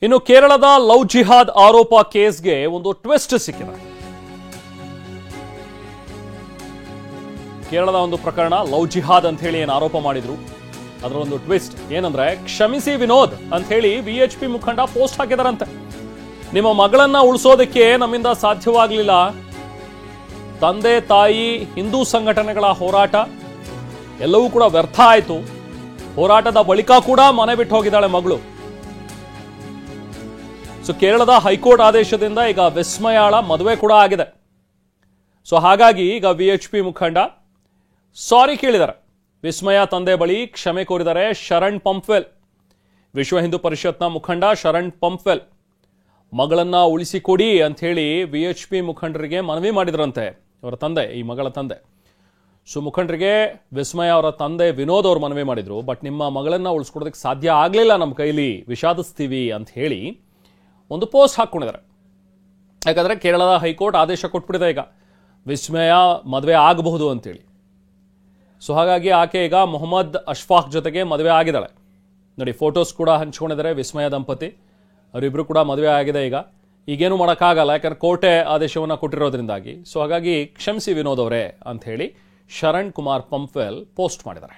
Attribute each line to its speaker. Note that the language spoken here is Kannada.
Speaker 1: ಇನ್ನು ಕೇರಳದ ಲವ್ ಜಿಹಾದ್ ಆರೋಪ ಕೇಸ್ಗೆ ಒಂದು ಟ್ವಿಸ್ಟ್ ಸಿಕ್ಕಿದೆ. ಕೇರಳದ ಒಂದು ಪ್ರಕರಣ ಲವ್ ಜಿಹಾದ್ ಅಂತ ಹೇಳಿ ಏನು ಆರೋಪ ಮಾಡಿದ್ರು, ಅದರ ಒಂದು ಟ್ವಿಸ್ಟ್ ಏನಂದ್ರೆ ಕ್ಷಮಿಸಿ ವಿನೋದ್ ಅಂತ ಹೇಳಿ ವಿಎಚ್ಪಿ ಮುಖಂಡ ಪೋಸ್ಟ್ ಹಾಕಿದಾರಂತೆ. ನಿಮ್ಮ ಮಗಳನ್ನ ಉಳಿಸೋದಕ್ಕೆ ನಮ್ಮಿಂದ ಸಾಧ್ಯವಾಗಲಿಲ್ಲ. ತಂದೆ ತಾಯಿ ಹಿಂದೂ ಸಂಘಟನೆಗಳ ಹೋರಾಟ ಎಲ್ಲವೂ ಕೂಡ ವ್ಯರ್ಥ ಆಯಿತು. ಹೋರಾಟದ ಬಳಿಕ ಕೂಡ ಮನೆ ಬಿಟ್ಟು ಹೋಗಿದ್ದಾಳೆ ಮಗಳು. ಸೊ ಕೇರಳದ ಹೈಕೋರ್ಟ್ ಆದೇಶದಿಂದ ಈಗ ವಿಸ್ಮಯಾಳ ಮದುವೆ ಕೂಡ ಆಗಿದೆ. ಸೊ ಹಾಗಾಗಿ ಈಗ ವಿಎಚ್ಪಿ ಮುಖಂಡ ಸಾರಿ ಕೇಳಿದ್ದಾರೆ. ವಿಸ್ಮಯ ತಂದೆ ಬಳಿ ಕ್ಷಮೆ ಕೋರಿದ್ದಾರೆ ಶರಣ್ ಪಂಪ್ವೆಲ್. ವಿಶ್ವ ಹಿಂದೂ ಪರಿಷತ್ನ ಮುಖಂಡ ಶರಣ್ ಪಂಪ್ವೆಲ್ ಮಗಳನ್ನ ಉಳಿಸಿಕೊಡಿ ಅಂತ ಹೇಳಿ ವಿಎಚ್ಪಿ ಮುಖಂಡರಿಗೆ ಮನವಿ ಮಾಡಿದ್ರಂತೆ. ಅವರ ತಂದೆ, ಈ ಮಗಳ ತಂದೆ. ಸೊ ಮುಖಂಡರಿಗೆ ವಿಸ್ಮಯ ಅವರ ತಂದೆ ವಿನೋದ್ ಅವರು ಮನವಿ ಮಾಡಿದ್ರು. ಬಟ್ ನಿಮ್ಮ ಮಗಳನ್ನ ಉಳಿಸ್ಕೊಡೋದಕ್ಕೆ ಸಾಧ್ಯ ಆಗಲಿಲ್ಲ ನಮ್ಮ ಕೈಲಿ, ವಿಷಾದಿಸ್ತೀವಿ ಅಂತ ಹೇಳಿ ಒಂದು ಪೋಸ್ಟ್ ಹಾಕೊಂಡಿದ್ದಾರೆ. ಯಾಕಂದ್ರೆ ಕೇರಳದ ಹೈಕೋರ್ಟ್ ಆದೇಶ ಕೊಟ್ಬಿಟ್ಟಿದೆ ಈಗ ವಿಸ್ಮಯ ಮದುವೆ ಆಗಬಹುದು ಅಂತೇಳಿ. ಸೊ ಹಾಗಾಗಿ ಆಕೆ ಈಗ ಮೊಹಮ್ಮದ್ ಅಶ್ಫಾಕ್ ಜೊತೆಗೆ ಮದುವೆ ಆಗಿದ್ದಾಳೆ. ನೋಡಿ, ಫೋಟೋಸ್ ಕೂಡ ಹಂಚ್ಕೊಂಡಿದ್ದಾರೆ ವಿಸ್ಮಯ ದಂಪತಿ. ಅವರಿಬ್ರು ಕೂಡ ಮದುವೆ ಆಗಿದೆ. ಈಗೇನು ಮಾಡೋಕ್ಕಾಗಲ್ಲ, ಯಾಕಂದ್ರೆ ಕೋರ್ಟೆ ಆದೇಶವನ್ನು ಕೊಟ್ಟಿರೋದ್ರಿಂದಾಗಿ. ಸೊ ಹಾಗಾಗಿ ಕ್ಷಮಿಸಿ ವಿನೋದ್ ಅವರೇ ಅಂತ ಹೇಳಿ ಶರಣ್ ಕುಮಾರ್ ಪಂಪ್ವೆಲ್ ಪೋಸ್ಟ್ ಮಾಡಿದ್ದಾರೆ.